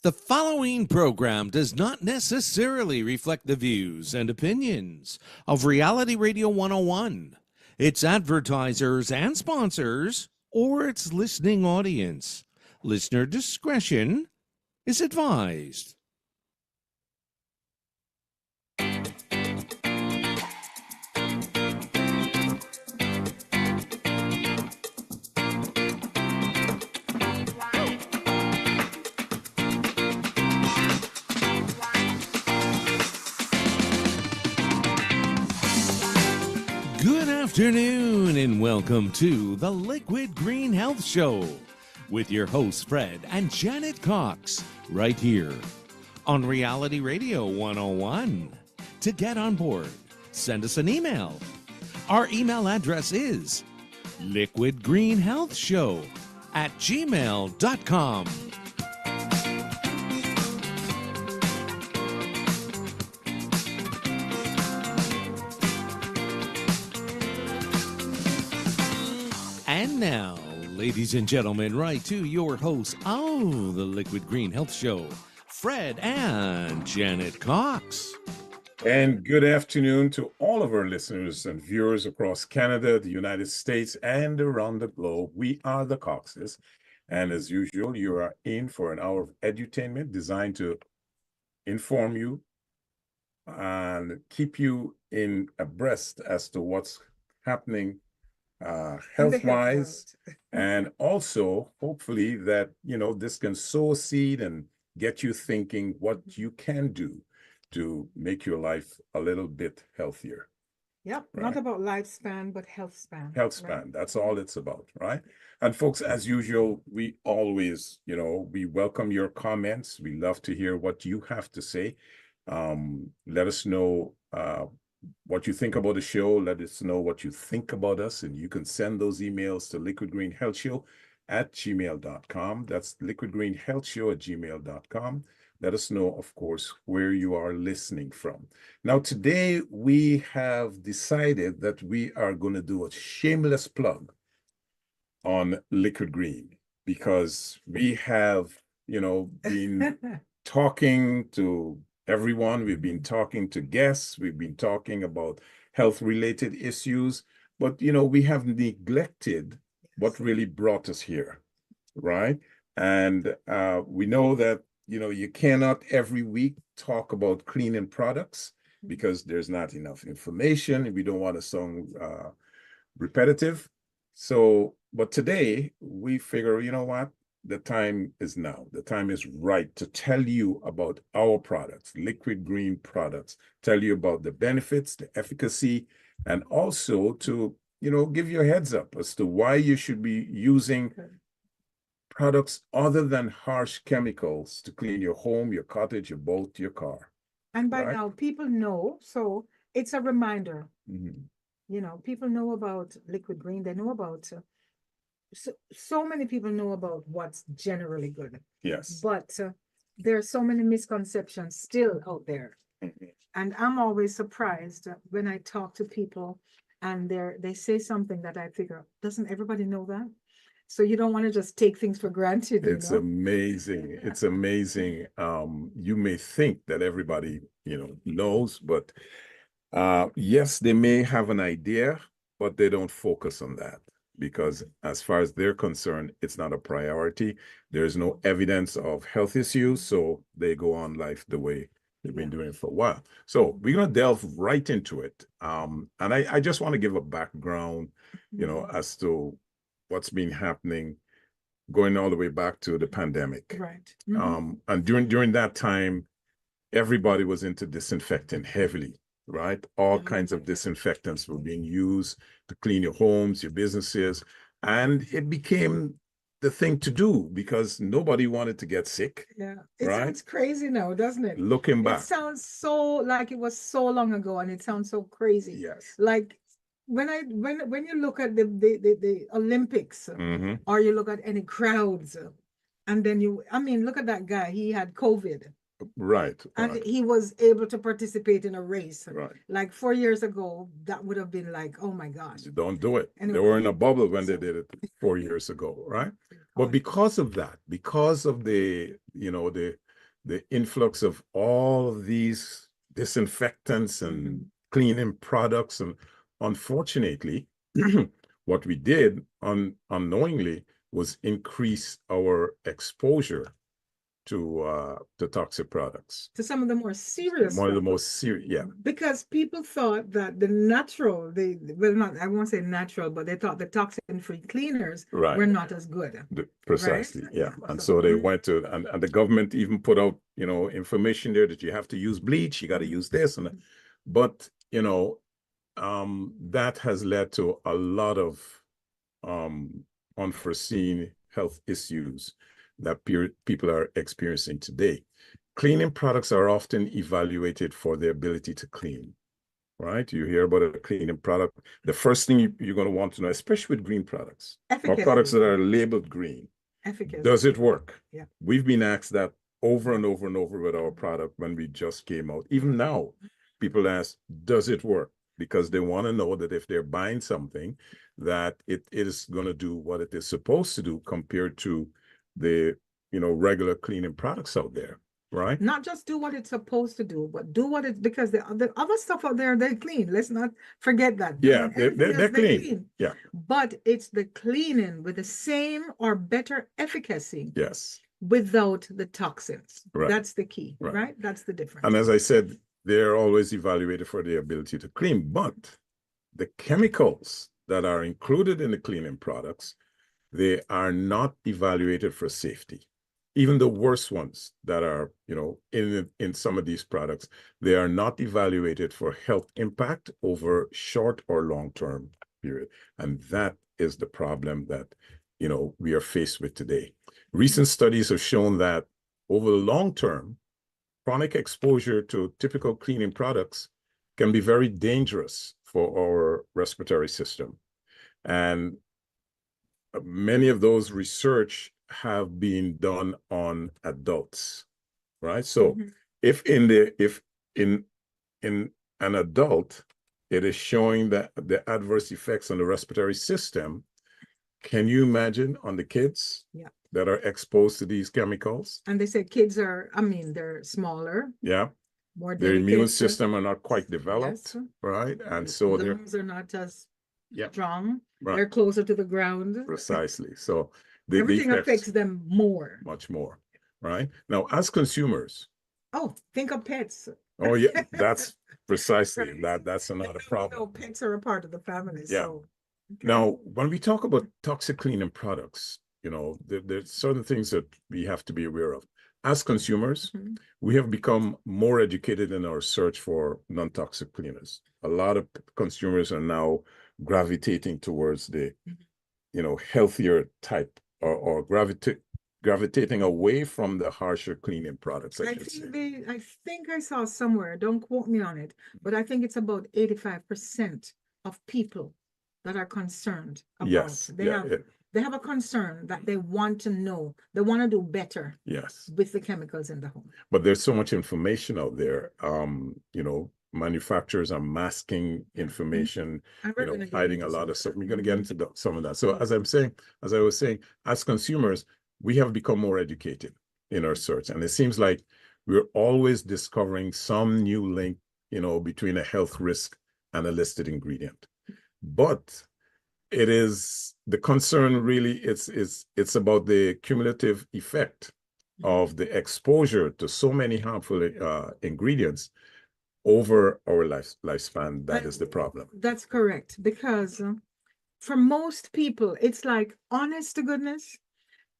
The following program does not necessarily reflect the views and opinions of Reality Radio 101, its advertisers and sponsors, or its listening audience. Listener discretion is advised. Good afternoon and welcome to the Liquid Green Health Show with your hosts Fred and Janet Cox right here on Reality Radio 101. To get on board, send us an email. Our email address is liquidgreenhealthshow@gmail.com. And now, ladies and gentlemen, right to your hosts of the Liquid Green Health Show, Fred and Janet Cox. And good afternoon to all of our listeners and viewers across Canada, the United States, and around the globe. We are the Coxes. And as usual, you are in for an hour of edutainment designed to inform you and keep you in abreast as to what's happening health-wise, and also hopefully that this can sow a seed and get you thinking what you can do to make your life a little bit healthier. Yep, Right. not about lifespan, but health span. Health span, that's all it's about, right? And folks, as usual, we always, we welcome your comments. We love to hear what you have to say. Let us know what you think about the show. Let us know what you think about us, and you can send those emails to liquidgreenhealthshow@gmail.com. That's liquidgreenhealthshow@gmail.com. Let us know, of course, where you are listening from. Now, today we have decided that we are going to do a shameless plug on Liquid Green, because we have, been talking to everyone. We've been talking to guests. We've been talking about health-related issues, but, we have neglected what really brought us here, right? And we know that, you cannot every week talk about cleaning products because there's not enough information, and we don't want to sound repetitive. So, but today we figure, you know what? The time is now. The time is right to tell you about our products, Liquid Green products, tell you about the benefits, the efficacy, and also to, give you a heads up as to why you should be using products other than harsh chemicals to clean your home, your cottage, your boat, your car. And by Right. now, people know, so it's a reminder. Mhm. People know about Liquid Green. They know about, so many people know about what's generally good. Yes. But there are so many misconceptions still out there. Mhm. And I'm always surprised when I talk to people and they say something that I figure, doesn't everybody know that? So you don't want to just take things for granted. It's amazing. It's amazing. You may think that everybody, knows, but yes, they may have an idea, but they don't focus on that because as far as they're concerned, it's not a priority. There's no evidence of health issues, so they go on life the way they've been doing for a while. So we're going to delve right into it. And I just want to give a background, as to what's been happening going all the way back to the pandemic. Right. And during that time, everybody was into disinfecting heavily, right? All kinds of disinfectants were being used to clean your homes, your businesses, and it became the thing to do because nobody wanted to get sick. Yeah. It Right? sounds crazy now, doesn't it? Looking It back, sounds so like it was so long ago, and it sounds so crazy. yes. Like when you look at the Olympics, Mhm. or you look at any crowds, and then look at that guy. He had COVID. Right. And Right. he was able to participate in a race. Right. Like 4 years ago, that would have been like, oh my gosh. Don't do it. They Anyway, were in a bubble when they so- did it 4 years ago, right? But God. because of that, because of the influx of all of these disinfectants and cleaning products, and unfortunately, what we did unknowingly was increase our exposure to toxic products. To some of the more serious One of the stuff. most serious, yeah. Because people thought that the natural, not, I won't say natural, but they thought the toxin-free cleaners Right. were not as good. Precisely, Right? yeah. And so they went to, and the government even put out, information there that you have to use bleach, you got to use this, but that has led to a lot of unforeseen health issues that people are experiencing today. Cleaning products are often evaluated for their ability to clean, right? You hear about a cleaning product. The first thing you're going to want to know, especially with green products, or products that are labeled green, does it work? Yeah. We've been asked that over and over and over with our product when we just came out. Even now, people ask, does it work? Because they want to know that if they're buying something, that it is going to do what it is supposed to do compared to the regular cleaning products out there, right? Not just do what it's supposed to do, but do what it, because the other stuff out there, they're clean. Let's not forget that. Yeah, they're clean. Yeah. But it's the cleaning with the same or better efficacy. Yes. Without the toxins. Right. That's the key, right? That's the difference. And as I said, they're always evaluated for the ability to clean, but the chemicals that are included in the cleaning products, they are not evaluated for safety. Even the worst ones that are, in some of these products, they are not evaluated for health impact over short or long-term period. And that is the problem that, we are faced with today. Recent studies have shown that over the long term, chronic exposure to typical cleaning products can be very dangerous for our respiratory system. And many of those research have been done on adults, right? So if in an adult, it is showing that the adverse effects on the respiratory system, can you imagine on the kids that are exposed to these chemicals? And they say kids are, they're smaller. Yeah. More their immune system are not quite developed, right? And so their lungs are not as strong. Right. They're closer to the ground. Precisely. So everything affects them more. Much more, right? Now, as consumers. Oh, think of pets. Oh, yeah, that's precisely that's another problem. No, pets are a part of the family. Yeah. So now, when we talk about toxic cleaning products, there's certain things that we have to be aware of. As consumers, we have become more educated in our search for non-toxic cleaners. A lot of consumers are now gravitating towards the, healthier type or gravitating away from the harsher cleaning products. I think I saw somewhere, don't quote me on it, but I think it's about 85% of people that are concerned about. Yes. They have a concern that they want to know, they want to do better. Yes. With the chemicals in the home. But there's so much information out there. Manufacturers are masking information, hiding a lot of stuff. We're going to get into some of that. So as I was saying, as consumers, we have become more educated in our search. And it seems like we're always discovering some new link, between a health risk and a listed ingredient. But it is the concern really, it's about the cumulative effect of the exposure to so many harmful ingredients over our lifespan. That is the problem. That's correct. Because for most people, it's like, honest to goodness,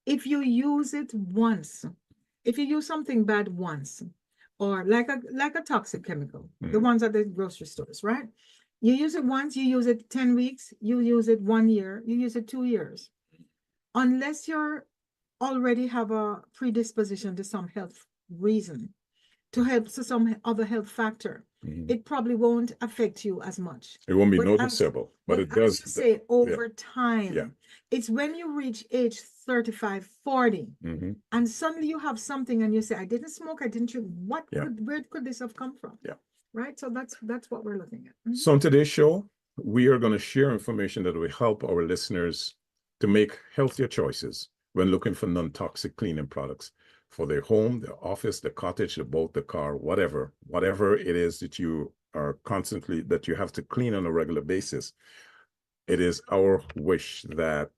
if you use it once, if you use something bad once, or like a toxic chemical, the ones at the grocery stores, right? You use it once, you use it 10 weeks, you use it 1 year, you use it 2 years. Unless you're already have a predisposition to some health reason, to some other health factor, Mhm. it probably won't affect you as much. It won't be But noticeable, but it does. as you say, over Yeah. time, it's when you reach age 35, 40, Mhm. and suddenly you have something and you say, I didn't smoke, I didn't drink. Yeah. Where could this have come from? Yeah. Right. So that's what we're looking at. Mhm. So on today's show, we are going to share information that will help our listeners to make healthier choices when looking for non-toxic cleaning products for their home, their office, the cottage, the boat, the car, whatever it is that you are constantly, that you have to clean on a regular basis. It is our wish that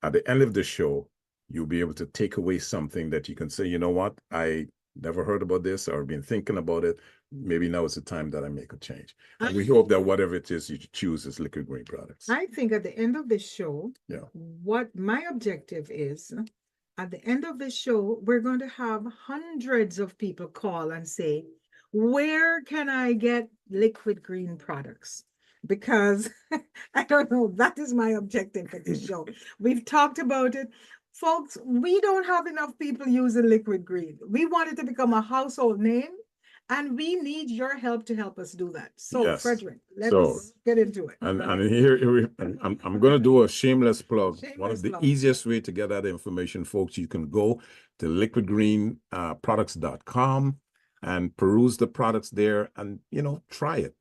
at the end of the show, you'll be able to take away something that you can say, you know what, I never heard about this or been thinking about it. Maybe now is the time that I make a change. And we hope that whatever it is you choose is Liquid Green products. I think at the end of the show, Yeah. what my objective is, at the end of the show, we're going to have hundreds of people call and say, where can I get Liquid Green products? Because I don't know, that is my objective for this show. We've talked about it. Folks, we don't have enough people using Liquid Green. We want it to become a household name, and we need your help to help us do that. So, Yes. Frederick, let's So- get into it. And I'm going to do a shameless plug. One of Shameless the plug. easiest way to get that information, folks, you can go to liquidgreenproducts.com and peruse the products there and, try it.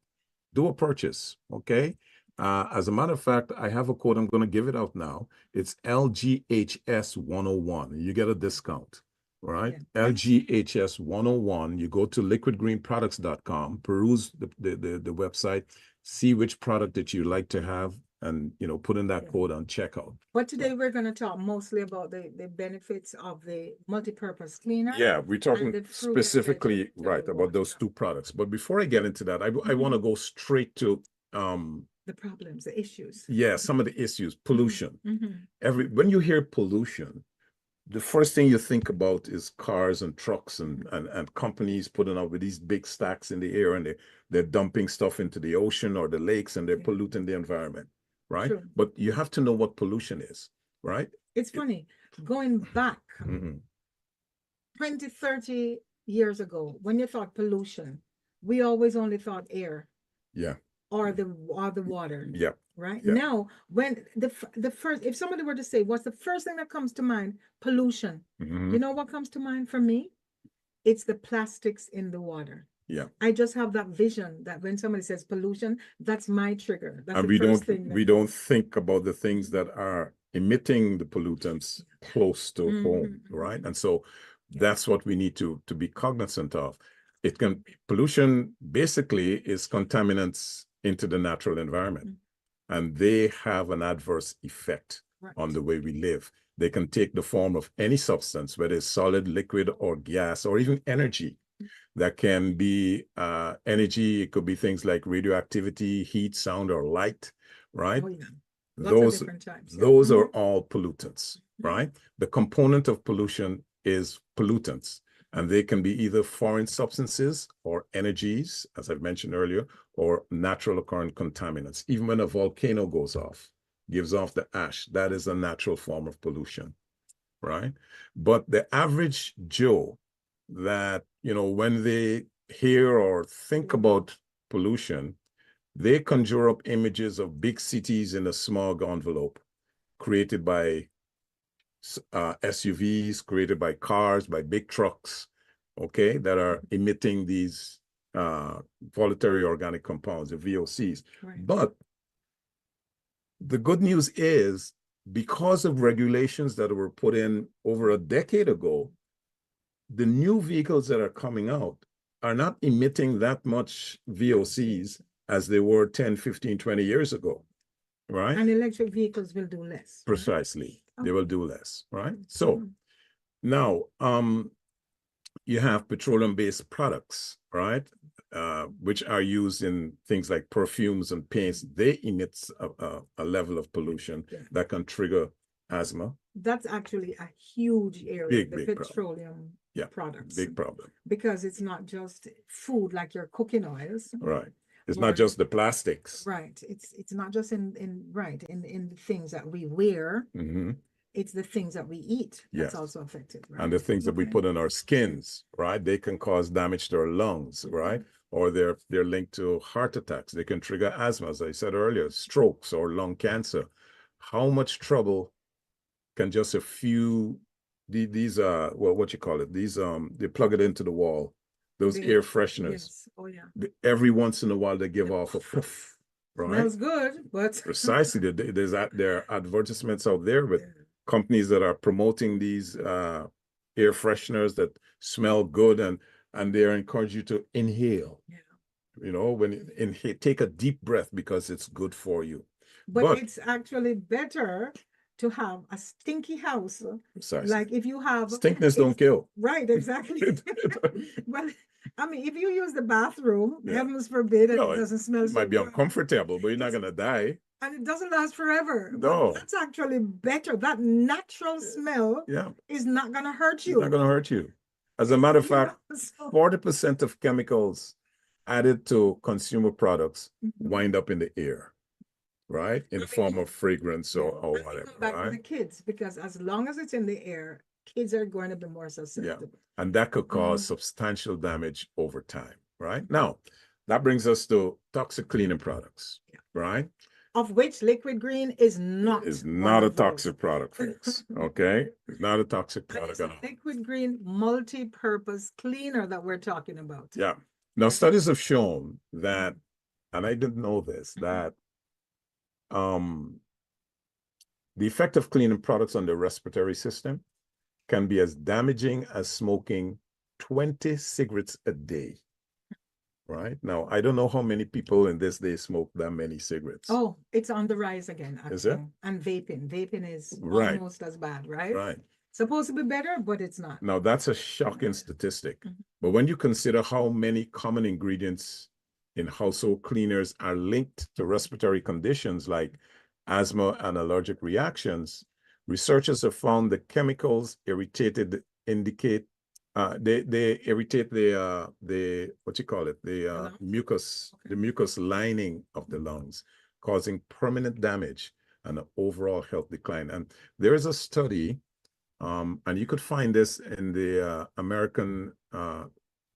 Do a purchase, okay? As a matter of fact, I have a code. I'm going to give it out now. It's LGHS 101. You get a discount, all right? Yeah. LGHS 101. You go to liquidgreenproducts.com, peruse the website, see which product that you like to have, and put in that code on checkout. But today we're going to talk mostly about the benefits of the multi-purpose cleaner. Yeah, we're talking the fruit and specifically vegetable about water. those two products. But before I get into that, I want to go straight to The problems, the issues. yeah, some of the issues. Pollution. Mhm. When you hear pollution, the first thing you think about is cars and trucks and companies putting up with these big stacks in the air, and they're dumping stuff into the ocean or the lakes, and they're polluting the environment, right? True. But you have to know what pollution is, right? It's funny, going back Mhm. 20, 30 years ago, when you thought pollution, we always only thought air Yeah, or the water. yeah. Right Yeah. now, when the first, if somebody were to say, what's the first thing that comes to mind? Pollution. Mhm. You know what comes to mind for me? It's the plastics in the water. Yeah. I just have that vision that when somebody says pollution, that's my trigger. That's And the first thing. we don't think about the things that are emitting the pollutants close to home, right? And so that's what we need to be cognizant of. Pollution basically is contaminants into the natural environment, and they have an adverse effect on the way we live. They can take the form of any substance, whether it's solid, liquid, or gas, or even energy. That can be energy. It could be things like radioactivity, heat, sound, or light, right? Oh, yeah. Lots of different types. Those are all pollutants, right? The component of pollution is pollutants, and they can be either foreign substances or energies, as I've mentioned earlier, or natural occurring contaminants. Even when a volcano goes off, gives off the ash, that is a natural form of pollution, right? But the average Joe that, when they hear or think about pollution, they conjure up images of big cities in a smog envelope created by SUVs, created by cars, by big trucks, okay, that are emitting these volatile organic compounds, the VOCs. Right. But the good news is, because of regulations that were put in over a decade ago, the new vehicles that are coming out are not emitting that much VOCs as they were 10, 15, 20 years ago, right? And electric vehicles will do less. Precisely. Right? They will do less, right? So now you have petroleum-based products, right? Which are used in things like perfumes and paints. They emit a level of pollution that can trigger asthma. That's actually a huge area, the Big petroleum products. Big problem. Because it's not just food like your cooking oils. Right. It's not just the plastics. Right. It's not just in the things that we wear. it's the things that we eat that's Yes. also affected, right? And the things that we Okay. put on our skins, right? They can cause damage to our lungs, right? Or they're linked to heart attacks. They can trigger asthma, as I said earlier, strokes or lung cancer. How much trouble can just a few these well, what you call it? These they plug it into the wall. Those air fresheners. Yes. Oh yeah. Every once in a while they give off a poof, right? Smells good, but Precisely. There are advertisements out there with companies that are promoting these air fresheners that smell good, and they encourage you to inhale. Yeah. You know, when inhale, take a deep breath because it's good for you. But it's actually better to have a stinky house. Precisely. Like if you have Stinkness don't kill. Right, exactly. Well, I mean, if you use the bathroom, heavens forbid, and No, it doesn't smell it so might be good, uncomfortable, but you're not gonna die. and it doesn't last forever. No. But that's actually better. That natural smell is not gonna hurt you. It's not gonna hurt you. As a matter of fact, 40% of chemicals added to consumer products wind up in the air, right? In the form of fragrance or whatever. Back to the kids, because as long as it's in the air, kids are going to be more susceptible. Yeah. And that could cause substantial damage over time, right? Now, that brings us to toxic cleaning products, right? Of which liquid green is not. It's not a toxic product, folks. Okay? It's not a toxic product at all. Liquid green multi-purpose cleaner that we're talking about. Yeah. Now, studies have shown that, and I didn't know this, that the effect of cleaning products on the respiratory system can be as damaging as smoking 20 cigarettes a day. Right? Now, I don't know how many people in this day smoke that many cigarettes. Oh, it's on the rise again, actually. Is it? And vaping. Vaping is almost as bad, right? Right. Supposed to be better, but it's not. Now, that's a shocking statistic. But when you consider how many common ingredients in household cleaners are linked to respiratory conditions like asthma and allergic reactions, researchers have found the chemicals they irritate the what you call it, the mucus lining of the lungs, causing permanent damage and an overall health decline. And there is a study, and you could find this in the American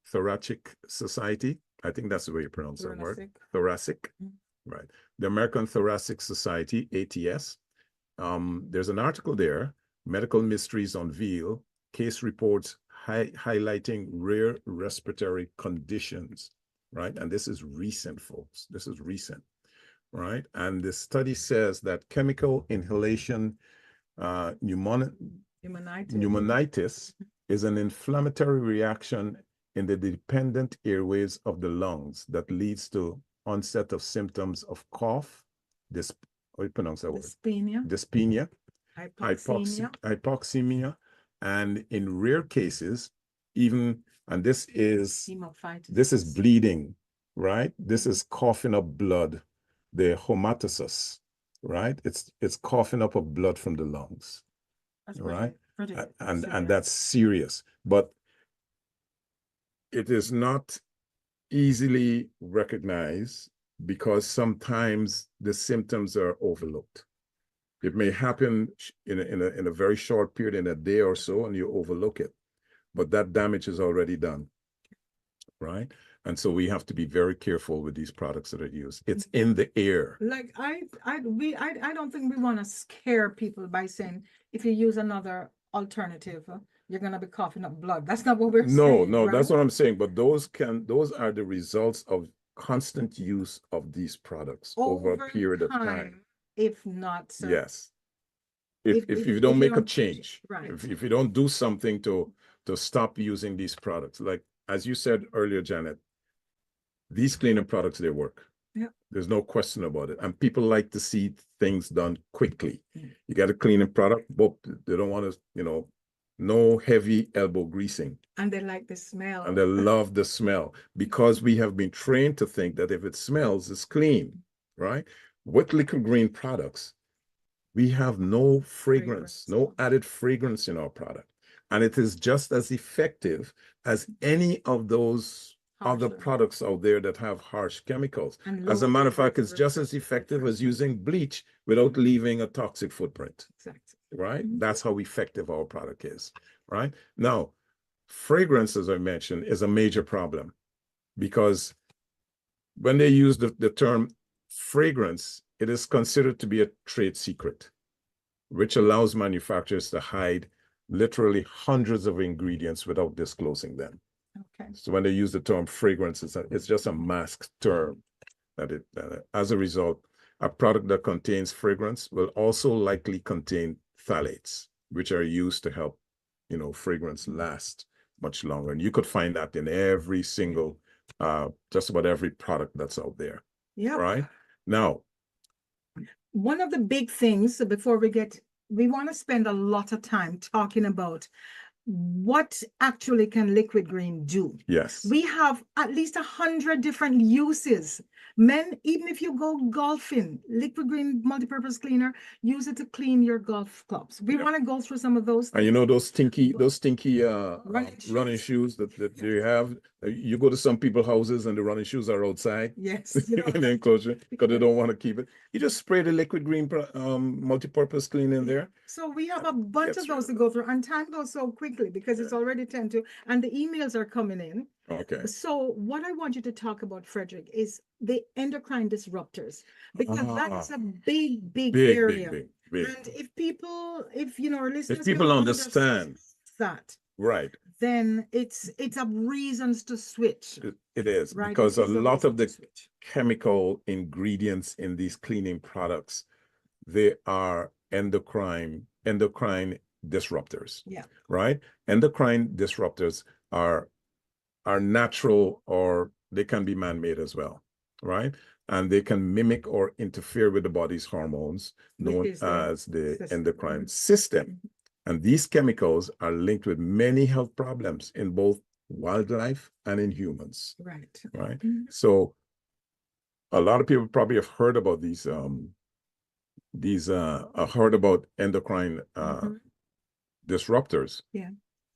Thoracic Society. I think that's the way you pronounce that word. Thoracic, right? The American Thoracic Society, ATS. There's an article there, Medical Mysteries Unveiled, case reports highlighting rare respiratory conditions, right? And this is recent, folks. This is recent, right? And the study says that chemical inhalation pneumonitis is an inflammatory reaction in the dependent airways of the lungs that leads to onset of symptoms of cough, how do you pronounce that word? Dyspnea, hypoxemia, and in rare cases, even, and this is bleeding, right? This is coughing up blood, the hematosis, right? It's coughing up of blood from the lungs, right? And that's serious, but it is not easily recognized because sometimes the symptoms are overlooked. It may happen in a very short period, in a day or so, and you overlook it. But that damage is already done, right? And so we have to be very careful with these products that are used. It's in the air. Like I don't think we want to scare people by saying if you use another alternative, you're gonna be coughing up blood. That's not what we're saying. No, right? That's what I'm saying. But those are the results of constant use of these products over a period of time. If not, so yes. If you don't make a change, right? If you don't do something to stop using these products, like as you said earlier, Janet, these cleaning products, they work. Yeah. There's no question about it. And people like to see things done quickly. You got a cleaning product, but they don't want to, no heavy elbow greasing. And they like the smell. And they love the smell because we have been trained to think that if it smells, it's clean, right? With liquid green products, we have no fragrance, no added fragrance in our product. And it is just as effective as any of those other products out there that have harsh chemicals. As a matter of fact, it's just as effective as using bleach without leaving a toxic footprint. Exactly. right? That's how effective our product is, right? Now, fragrance, as I mentioned, is a major problem because when they use the term fragrance, it is considered to be a trade secret, which allows manufacturers to hide literally hundreds of ingredients without disclosing them. Okay. So when they use the term fragrance, it's just a masked term. As a result, a product that contains fragrance will also likely contain phthalates, which are used to help, fragrance last much longer. And you could find that in every single, just about every product that's out there. Yeah. Right? Now, one of the big things before we want to spend a lot of time talking about what actually can liquid green do. Yes. We have at least 100 different uses. Men, even if you go golfing, liquid green multi-purpose cleaner, use it to clean your golf clubs. We want to go through some of those things. And those stinky running shoes that they have. You go to some people's houses and the running shoes are outside. Yes. In the enclosure because they don't want to keep it. You just spray the liquid green multi-purpose clean in there. So we have a bunch of those to go through, and time goes so quickly because it's already 10 to, and the emails are coming in. Okay. So what I want you to talk about, Frederick, is the endocrine disruptors, because that is a big area. Big. And if our listeners, if people understand that, right, then it's a reasons to switch. It is, right? Because a lot of the chemical ingredients in these cleaning products, they are endocrine disruptors. Yeah. Right? Endocrine disruptors are natural, or they can be man-made as well, right? And they can mimic or interfere with the body's hormones, known as the endocrine system. And these chemicals are linked with many health problems in both wildlife and in humans. Right. Right. So a lot of people probably have heard about these heard about endocrine disruptors. Yeah.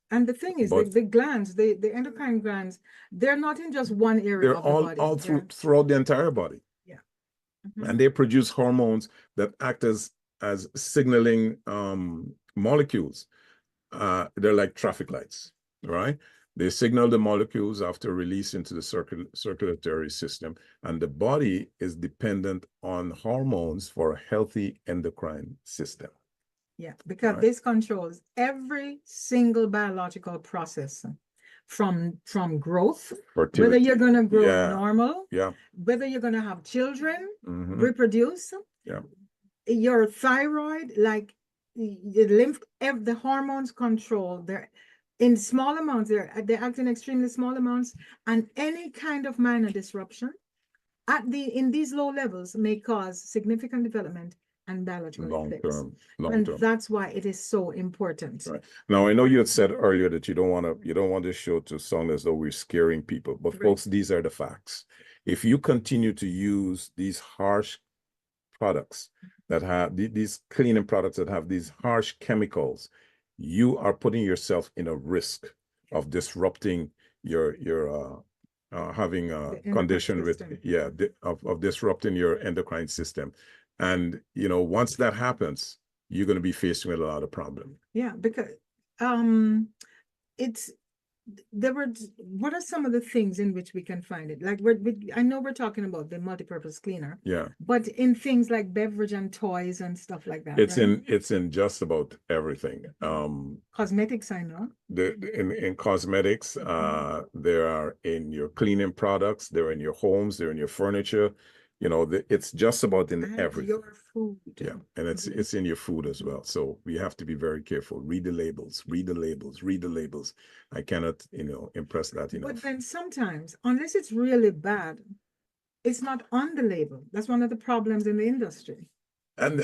And the thing is, the glands, the endocrine glands, they're not in just one area of the body. All throughout the entire body. Yeah. And they produce hormones that act as signaling molecules. They're like traffic lights, right? They signal the molecules after release into the circulatory system, and the body is dependent on hormones for a healthy endocrine system. Yeah, because this controls every single biological process from growth, fertility, whether you're going to grow normal, whether you're going to have children, reproduce, your thyroid, like the lymph, the hormones control their in small amounts. They act in extremely small amounts, and any kind of minor disruption in these low levels may cause significant development and biological effects. Long term. That's why it is so important. Right. Now, I know you had said earlier that you don't want this show to sound as though we're scaring people, but folks, these are the facts. If you continue to use these harsh products that have these cleaning products that have these harsh chemicals, you are putting yourself in a risk of disrupting your having a condition with of disrupting your endocrine system. And once that happens, you're going to be faced with a lot of problems. Yeah, because what are some of the things in which we can find it? Like I know we're talking about the multi-purpose cleaner. Yeah. But in things like beverage and toys and stuff like that. It's in just about everything. Cosmetics, I know. In cosmetics, they are in your cleaning products, they're in your homes, they're in your furniture. It's just about in everything. Your food. Yeah, and it's in your food as well. So we have to be very careful. Read the labels. I cannot, impress that enough. But then sometimes, unless it's really bad, it's not on the label. That's one of the problems in the industry. And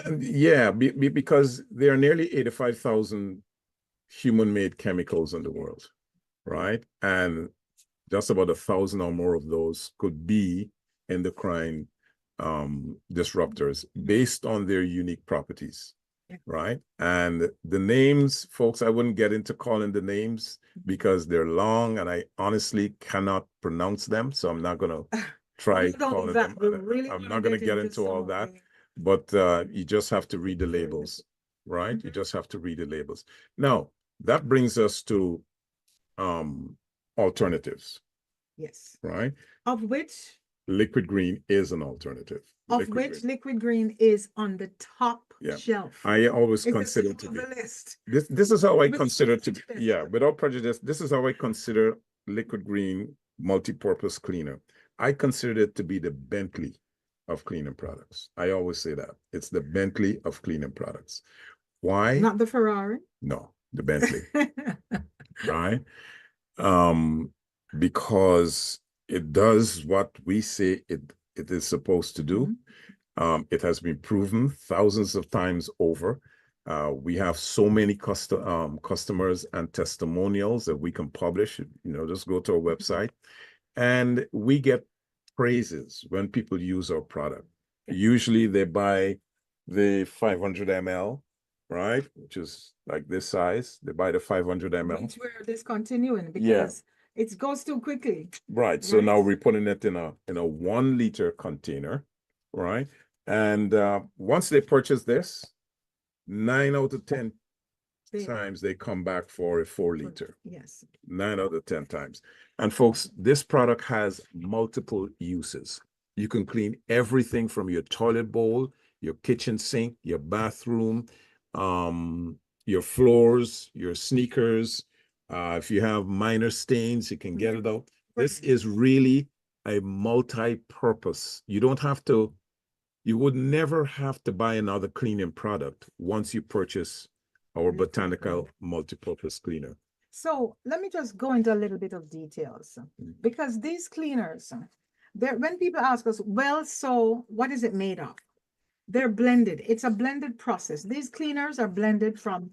because there are nearly 85,000 human-made chemicals in the world, right? And just about 1,000 or more of those could be endocrine disruptors based on their unique properties, right? And the names, folks, I wouldn't get into calling the names because they're long and I honestly cannot pronounce them. So I'm not going to try calling them. I'm not going to get into all that, but you just have to read the labels. right? You just have to read the labels. Now, that brings us to alternatives, Yes. right? Of which Liquid green is an alternative. liquid green is on the top Yeah. shelf. I always It's consider the it to top be. of the list. This is how I With consider it to be. best. Yeah, without prejudice, this is how I consider liquid green multi-purpose cleaner. I consider it to be the Bentley of cleaning products. I always say that. It's the Bentley of cleaning products. Why? Not the Ferrari. No, the Bentley. Right? Because it does what we say it is supposed to do. It has been proven thousands of times over. We have so many customers and testimonials that we can publish. Just go to our website, and we get praises when people use our product. Usually they buy the 500 ml, right? Which is like this size. They buy the 500 ml. Which we're discontinuing because it goes too quickly. Right. So now we're putting it in a 1 liter container, right? And once they purchase this, 9 out of 10 times they come back for a 4 liter. Yes. 9 out of 10 times. And folks, this product has multiple uses. You can clean everything from your toilet bowl, your kitchen sink, your bathroom, your floors, your sneakers. If you have minor stains, you can get it out. This is really a multi-purpose. You would never have to buy another cleaning product once you purchase our botanical multi-purpose cleaner. So let me just go into a little bit of details, because these cleaners, when people ask us, well, so what is it made of? They're blended. It's a blended process. These cleaners are blended from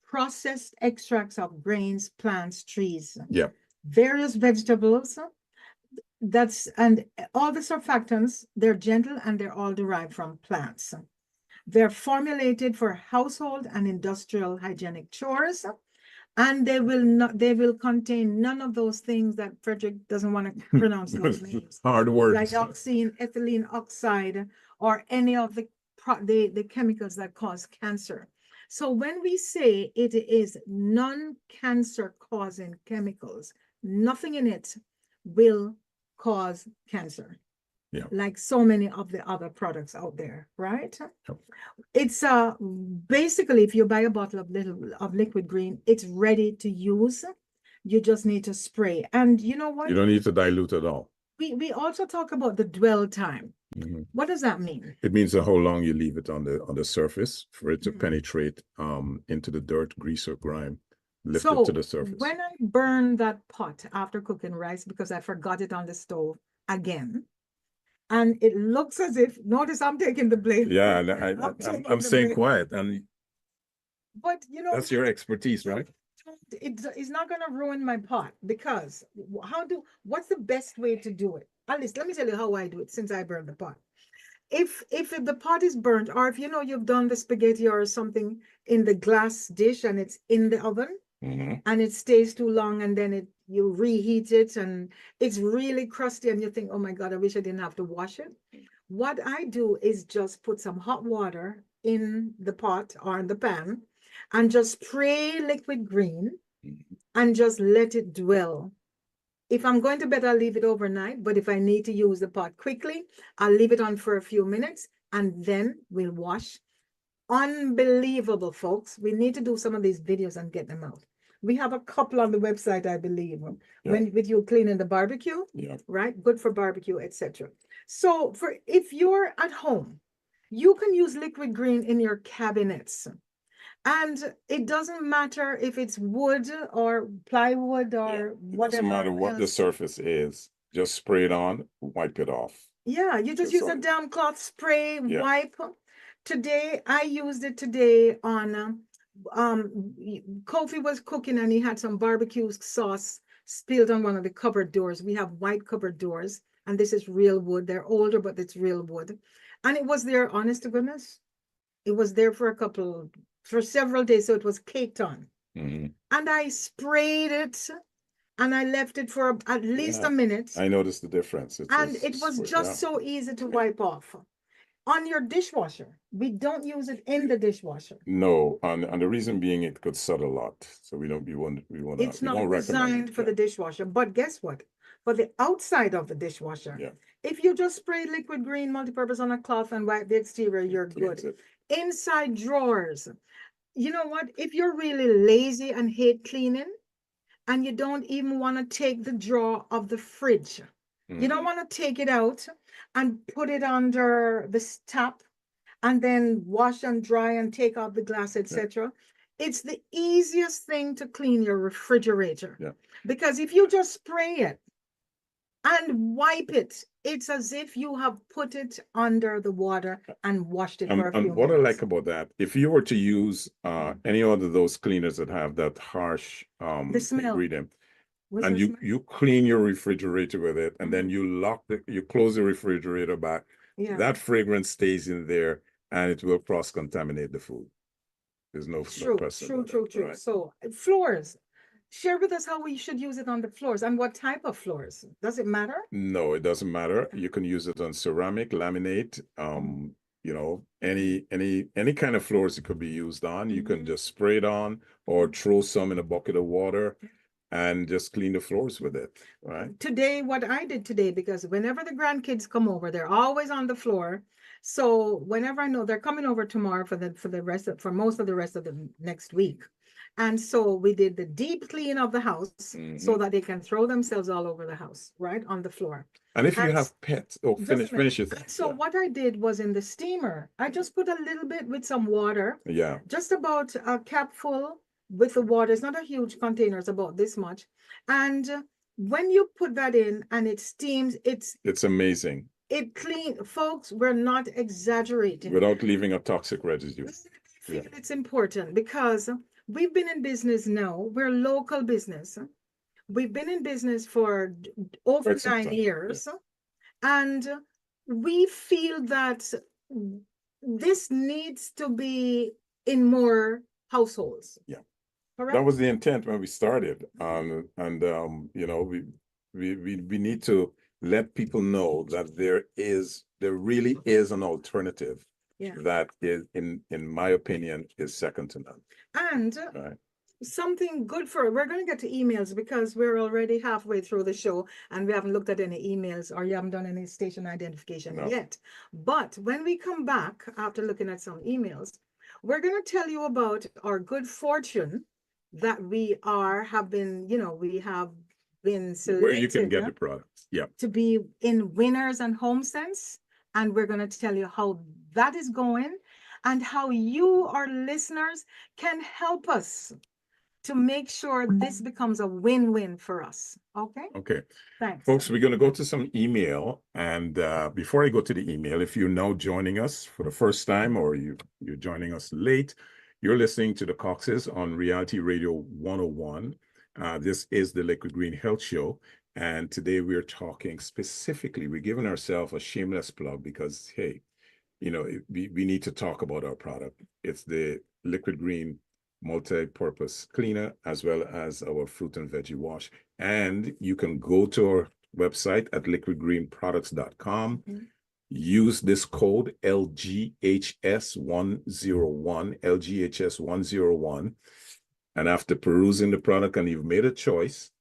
processed extracts of grains, plants, trees, various vegetables. And all the surfactants, they're gentle and they're all derived from plants. They're formulated for household and industrial hygienic chores, and they will contain none of those things that Frederick doesn't want to pronounce those names. Hard words. Dioxin, ethylene oxide, or any of the chemicals that cause cancer. So when we say it is non-cancer causing chemicals, nothing in it will cause cancer. Yeah. Like so many of the other products out there, right? It's basically, if you buy a bottle of liquid green, it's ready to use. You just need to spray. And you know what? You don't need to dilute at all. We also talk about the dwell time. What does that mean? It means how long you leave it on the surface for it to penetrate into the dirt, grease, or grime. Lift it to the surface. When I burn that pot after cooking rice because I forgot it on the stove again, and it looks as if, notice I'm taking the blame. Yeah, I'm staying quiet. But that's your expertise, right? It's not going to ruin my pot, because what's the best way to do it? At least let me tell you how I do it, since I burned the pot. If the pot is burnt, or if you've done the spaghetti or something in the glass dish and it's in the oven, and it stays too long, and then you reheat it and it's really crusty and you think, oh my God, I wish I didn't have to wash it. What I do is just put some hot water in the pot or in the pan and just spray liquid green and just let it dwell. If I'm going to bed, I'll leave it overnight, but if I need to use the pot quickly, I'll leave it on for a few minutes and then we'll wash. Unbelievable, folks. We need to do some of these videos and get them out. We have a couple on the website, I believe, with you cleaning the barbecue, right? Good for barbecue, etc. So if you're at home, you can use liquid green in your cabinets. And it doesn't matter if it's wood or plywood or whatever. Doesn't matter what the surface is. Just spray it on, wipe it off. Yeah, you just use a damn cloth spray, wipe. Today, I used it today on, Kofi was cooking and he had some barbecue sauce spilled on one of the cupboard doors. We have white cupboard doors, and this is real wood. They're older, but it's real wood. And it was there, honest to goodness. It was there for several days, so it was caked on. And I sprayed it and I left it for at least a minute. I noticed the difference. It was just so easy to wipe off. on your dishwasher. We don't use it in the dishwasher. No, and the reason being it could soot a lot. So It's we not won't recommend designed it. for the dishwasher. But guess what? For the outside of the dishwasher, Yeah. if you just spray liquid green multipurpose on a cloth and wipe the exterior, you're Cleans good. it. Inside drawers, you know what? If you're really lazy and hate cleaning, and you don't even want to take the drawer of the fridge, you don't want to take it out and put it under the tap and then wash and dry and take off the glass, etc. It's the easiest thing to clean your refrigerator. Yeah. Because if you just spray it and wipe it, it's as if you have put it under the water and washed it for a few And what I minutes. like about that, if you were to use any other of those cleaners that have that harsh The smell. ingredient, What's and the smell? you clean your refrigerator with it, and then you close the refrigerator back, Yeah. that fragrance stays in there and it will cross-contaminate the food. There's no True, question true, about true, that, true. right? So floors. Share with us how we should use it on the floors and what type of floors. Does it matter? No, it doesn't matter. You can use it on ceramic, laminate, you know, any kind of floors it could be used on. You can just spray it on or throw some in a bucket of water and just clean the floors with it, right? Today, what I did today, because whenever the grandkids come over, they're always on the floor. So whenever I know they're coming over tomorrow for most of the rest of the next week. And so we did the deep clean of the house so that they can throw themselves all over the house, right? On the floor. And if you And have pets, finish it. So what I did was in the steamer, I just put a little bit with some water, Yeah, just about a cap full with the water. It's not a huge container, it's about this much. And when you put that in and it steams, it's amazing it clean. Folks, we're not exaggerating. without leaving a toxic residue. I feel it's important because we've been in business now. We're local business. We've been in business for over Quite some 9 time, years. And we feel that this needs to be in more households. Yeah. Correct? That was the intent when we started. You know, we need to let people know that there really is an alternative that is, in my opinion, is second to none. And Right. something good we're going to get to emails because we're already halfway through the show and we haven't looked at any emails or you haven't done any station identification yet. But when we come back after looking at some emails, we're going to tell you about our good fortune that we have been selected Where you can get the products. Yeah. to be in Winners and HomeSense. And we're going to tell you how that is going and how you, our listeners, can help us to make sure this becomes a win-win for us. Okay? Okay. Thanks. Folks, we're going to go to some email. And before I go to the email, if you're now joining us for the first time or you're joining us late, you're listening to the Coxes on Reality Radio 101. This is the Liquid Green Health Show. And today we're talking specifically, we're giving ourselves a shameless plug because, hey, you know, we need to talk about our product. It's the Liquid Green multi-purpose cleaner as well as our fruit and veggie wash. And you can go to our website at liquidgreenproducts.com. Use this code LGHS101, LGHS101. And after perusing the product and you've made a choice,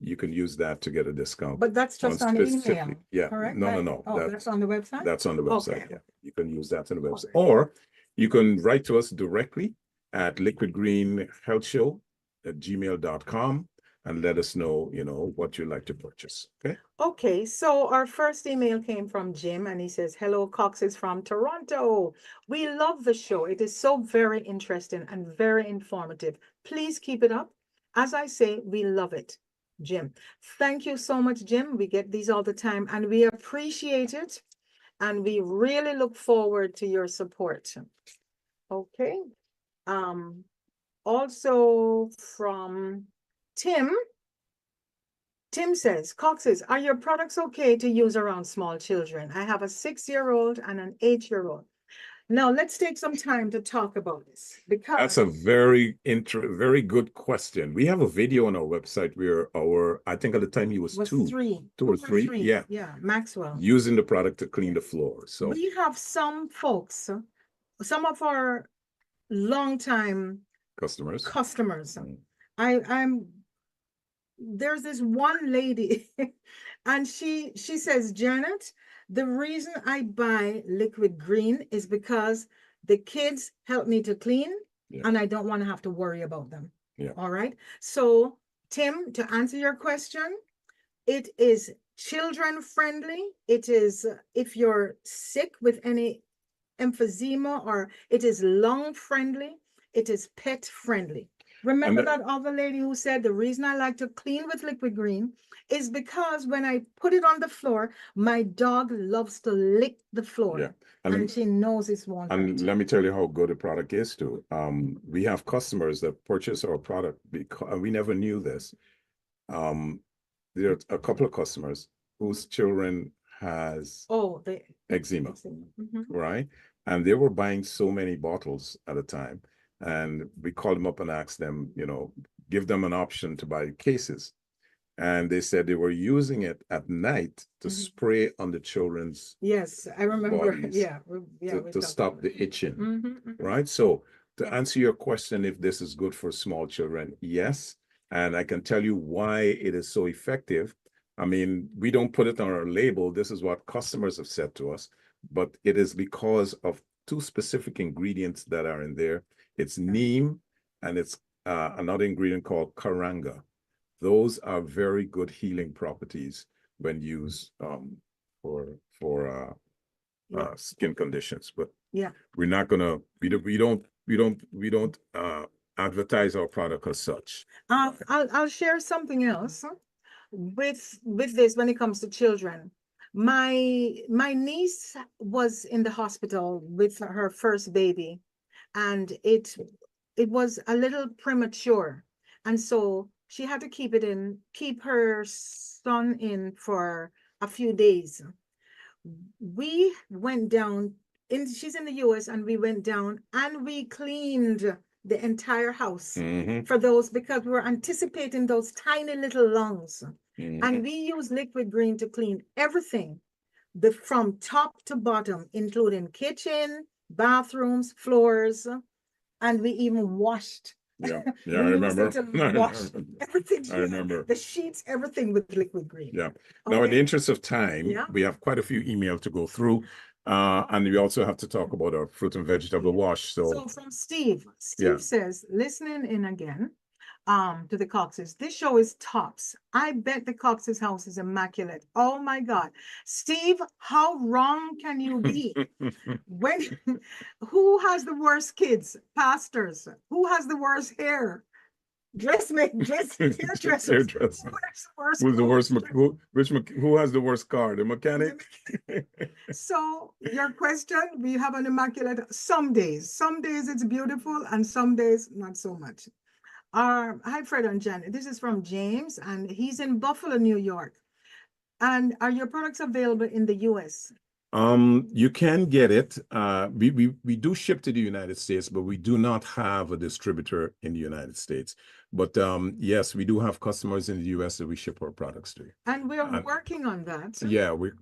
you can use that to get a discount. But that's just on email. Yeah. Correct? No. Oh, that's on the website? That's on the website. Okay. Yeah. You can use that on the website. Or you can write to us directly at liquidgreenhealthshow@gmail.com and let us know, you know, what you'd like to purchase. Okay. Okay, so our first email came from Jim and he says, hello, Cox is from Toronto. We love the show. It is so very interesting and very informative. Please keep it up. As I say, we love it. Jim, thank you so much, Jim. We get these all the time and we appreciate it. And we really look forward to your support. Okay. Also from Tim says, Coxes, are your products okay to use around small children? I have a 6-year-old and an 8-year-old. Now let's take some time to talk about this That's because a very good question. We have a video on our website where I think at the time he was was two, three, two or three, yeah, yeah, Maxwell. using the product to clean the floor. So We have some folks, some of our longtime customers. customers. Mm. I'm there's this one lady and she says, Janet, the reason I buy liquid green is because the kids help me to clean, Yeah. and I don't want to have to worry about them. Yeah. All right. So, Tim, to answer your question, it is children friendly. It is if you're sick with any emphysema, or it is lung friendly. It is pet friendly. Remember that other lady who said the reason I like to clean with liquid green is because when I put it on the floor, my dog loves to lick the floor. Yeah. And she knows it's won't hurt. And let me tell you how good the product is too. We have customers that purchase our product because we never knew this. There are a couple of customers whose children has the eczema, Mhm. right? And they were buying so many bottles at a time. And we called them up and asked them, give them an option to buy cases. And they said they were using it at night to spray on the children's Yes, I remember. bodies Yeah, to stop the itching, Mhm. right? So to answer your question, if this is good for small children, yes. And I can tell you why it is so effective. I mean, we don't put it on our label. This is what customers have said to us, but it is because of two specific ingredients that are in there. It's neem and it's another ingredient called karanga. Those are very good healing properties when used for skin conditions. But Yeah, we're not gonna we don't advertise our product as such. I'll share something else with this when it comes to children. My niece was in the hospital with her first baby, and it was a little premature, and so she had to keep her son in for a few days. We went down she's in the US, and we went down and we cleaned the entire house for those, because we were anticipating those tiny little lungs. And we use liquid green to clean everything, from top to bottom, including kitchen, bathrooms, floors, and we even washed. Yeah, We I used it remember. to wash everything. I remember. The sheets, everything with liquid green. Yeah. Now, in the interest of time, Yeah. we have quite a few emails to go through. And we also have to talk about our fruit and vegetable wash. So from Steve Yeah. says, listening in again, to the Coxes. This show is tops. I bet the Coxes house is immaculate. Oh my God. Steve, how wrong can you be? When who has the worst kids? Pastors. Who has the worst hair? Hairdressers. Hairdresser. Who's the worst? Who has the worst car? The mechanic? So your question, we have an immaculate some days. Some days it's beautiful, and some days not so much. Hi, Fred and Janet. This is from James, and he's in Buffalo, New York. And are your products available in the US? You can get it. We do ship to the United States, but we do not have a distributor in the United States. But yes, we do have customers in the US that we ship our products to. And we're working on that. Yeah, we're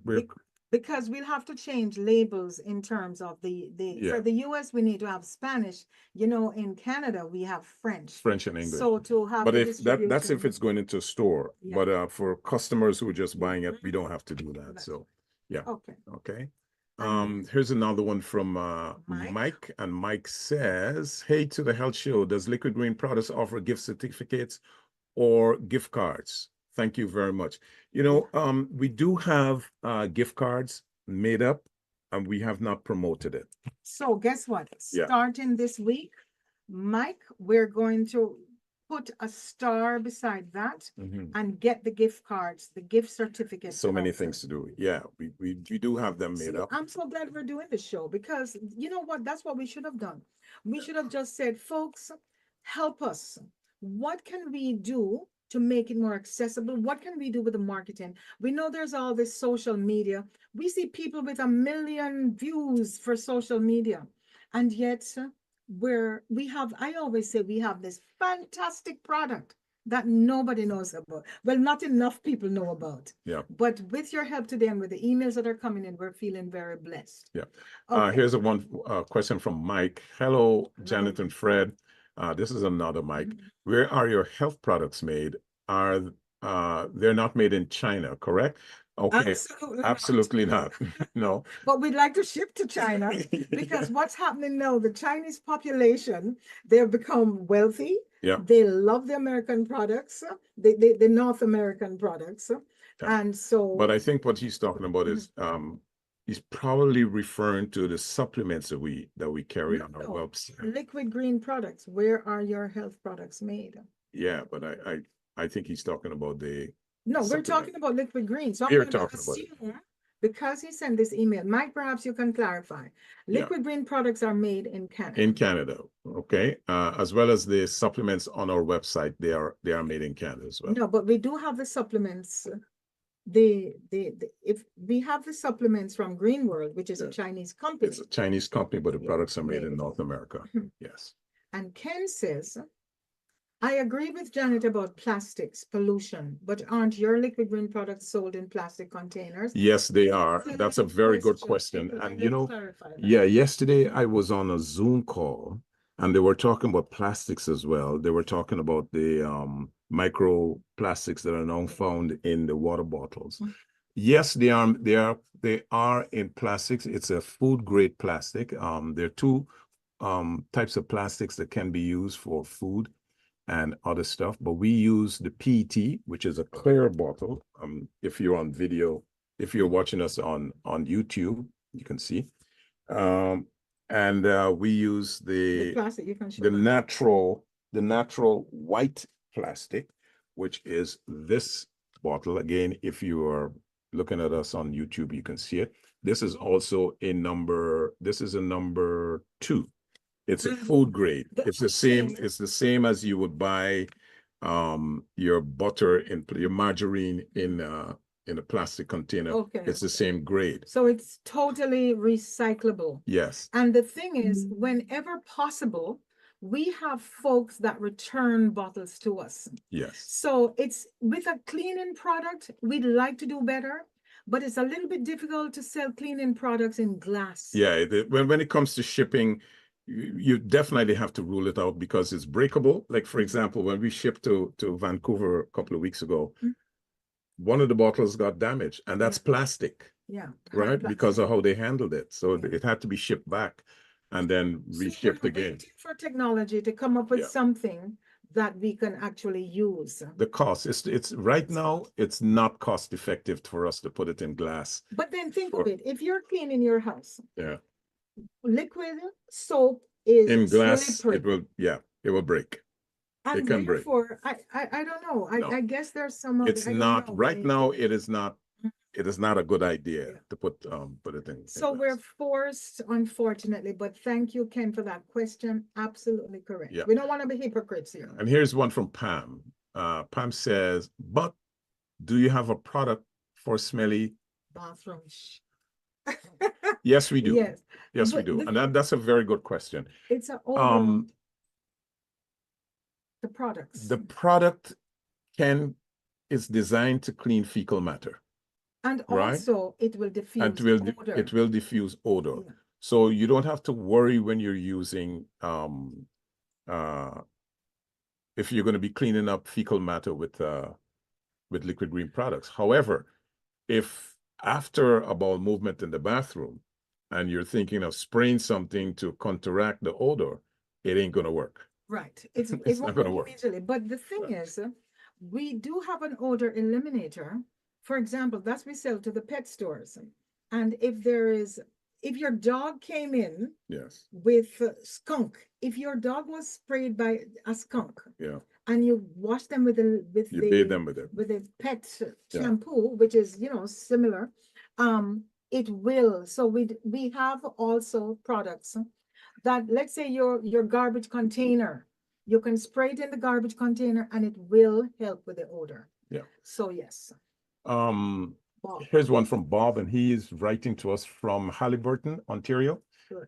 because we'll have to change labels in terms of for the US we need to have Spanish. In Canada we have French and English. So to have But if that's if it's going into a store. Yeah. But for customers who are just buying it, we don't have to do that. So yeah. Okay. Here's another one from Mike, and Mike says, "Hey, to the health show, does Liquid Green Products offer gift certificates or gift cards? Thank you very much." We do have gift cards made up, and we have not promoted it. So guess what? Starting this week, Mike, we're going to put a star beside that and get the gift cards, the gift certificates. So many things to do. Yeah, we do have them made up. I'm so glad we're doing this show, because you know what? That's what we should have done. We should have just said, folks, help us. What can we do to make it more accessible? What can we do with the marketing? We know there's all this social media. We see people with 1 million views for social media. And yet I always say we have this fantastic product that nobody knows about. Well, not enough people know about. Yeah. But with your help today and with the emails that are coming in, we're feeling very blessed. Yeah. Okay. Here's a one question from Mike. Hello, Janet and Fred. This is another Mike. Where are your health products made? Are they're not made in China, correct? Okay, absolutely not. No. But we'd like to ship to China because what's happening now, the Chinese population, they've become wealthy. Yeah. They love the American products, the North American products. Yeah. And so. But I think what he's talking about is he's probably referring to the supplements that we carry on our website. Liquid green products. Where are your health products made? Yeah, but I think he's talking about the. No, we're talking about liquid green. So You're talking about it. Because he sent this email, Mike, perhaps you can clarify. Liquid green products are made in Canada. In Canada, okay. As well as the supplements on our website, they are made in Canada as well. No, but we do have the supplements. If we have the supplements from Green World, which is a Chinese company. It's a Chinese company, but the products are made in North America. Yes. And Ken says, I agree with Janet about plastics pollution, but aren't your liquid green products sold in plastic containers? Yes, they are. That's a very good question. And yeah, yesterday I was on a Zoom call and they were talking about plastics as well. They were talking about the microplastics that are now found in the water bottles. Yes, they are in plastics. It's a food grade plastic. There are two types of plastics that can be used for food and other stuff, but we use the PET, which is a clear bottle. If you're on video, if you're watching us on YouTube, you can see. And we use the plastic, you can show the natural white plastic, which is this bottle. Again, if you are looking at us on YouTube, you can see it. This is also a number 2. It's a food grade. It's the same as you would buy your butter and your margarine in a plastic container. Okay. It's the same grade. So it's totally recyclable. Yes. And the thing is, whenever possible, we have folks that return bottles to us. Yes. So it's with a cleaning product, we'd like to do better, but it's a little bit difficult to sell cleaning products in glass. Yeah, when it comes to shipping, you definitely have to rule it out because it's breakable. Like, for example, when we shipped to Vancouver a couple of weeks ago, one of the bottles got damaged, and that's plastic. Yeah. Right? Because of how they handled it. So it had to be shipped back and then reshipped again. For technology to come up with something that we can actually use. The cost, it's right now, it's not cost effective for us to put it in glass. But then think of it, if you're cleaning your house. Yeah. Liquid soap is in glass, slippery. it will break. And it can break. I don't know. I guess there's some. It's not right now. It is not. It is not a good idea to put it in. So we're forced, unfortunately. But thank you, Ken, for that question. Absolutely correct. Yeah. We don't want to be hypocrites here. And here's one from Pam. Pam says, "But do you have a product for smelly bathrooms?" Yes, we do. Yes, we do. And that's a very good question. It's a the products. The product is designed to clean fecal matter. And also it will diffuse odor. It will diffuse odor. Yeah. So you don't have to worry when you're using if you're going to be cleaning up fecal matter with liquid green products. However, if after a bowel movement in the bathroom and you're thinking of spraying something to counteract the odor, it ain't going to work. Right. It won't going to work immediately. But the thing is, we do have an odor eliminator. For example, that's we sell to the pet stores. And if your dog came in with skunk, if your dog was sprayed by a skunk, and you wash them with a pet shampoo, which is similar, it will. So we have also products that, let's say your garbage container, you can spray it in the garbage container and it will help with the odor. Yeah. So yes. Here's one from Bob, and he is writing to us from Haliburton, Ontario. Good.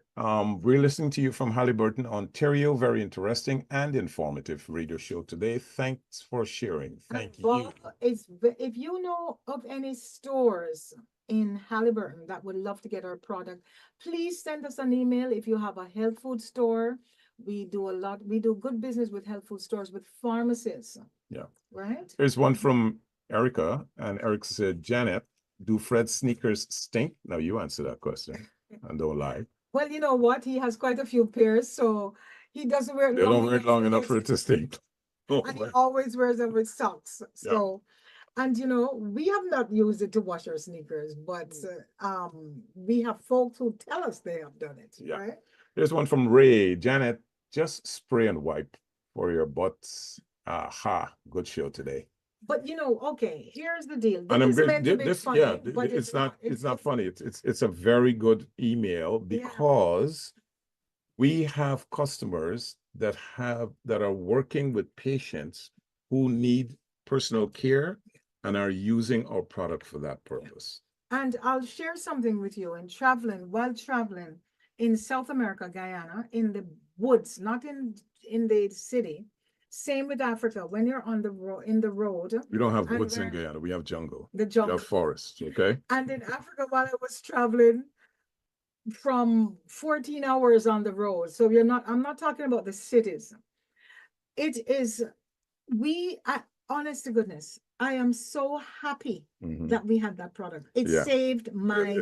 We're listening to you from Halliburton, Ontario. Very interesting and informative radio show today. Thanks for sharing. Thank you. Bob, if you know of any stores in Halliburton that would love to get our product, please send us an email. If you have a health food store, we do good business with health food stores, with pharmacies. Yeah. Right? Here's one from Erica, and Eric said, Janet, do Fred's sneakers stink? Now you answer that question and don't lie. Well, you know what? He has quite a few pairs, so he doesn't wear it They don't wear it long enough it for it to stink. Oh, and he my. always wears them with socks. Yeah. So, and you know, we have not used it to wash our sneakers, but we have folks who tell us they have done it. Yeah. Right? Here's one from Ray. Janet, just spray and wipe for your butts. Aha, good show today. But you know, okay, here's the deal. And I'm This is meant to be this, funny, yeah, but it's not funny. It's a very good email because we have customers that are working with patients who need personal care and are using our product for that purpose. And I'll share something with you. While traveling in South America, Guyana, in the woods, not in the city. Same with Africa. When you're on the road, we don't have woods in Guyana. We have jungle. The jungle. We have forests. Okay. And in Africa, while I was traveling from 14 hours on the road, so I'm not talking about the cities. It is, honest to goodness, I am so happy that we had that product. It saved my.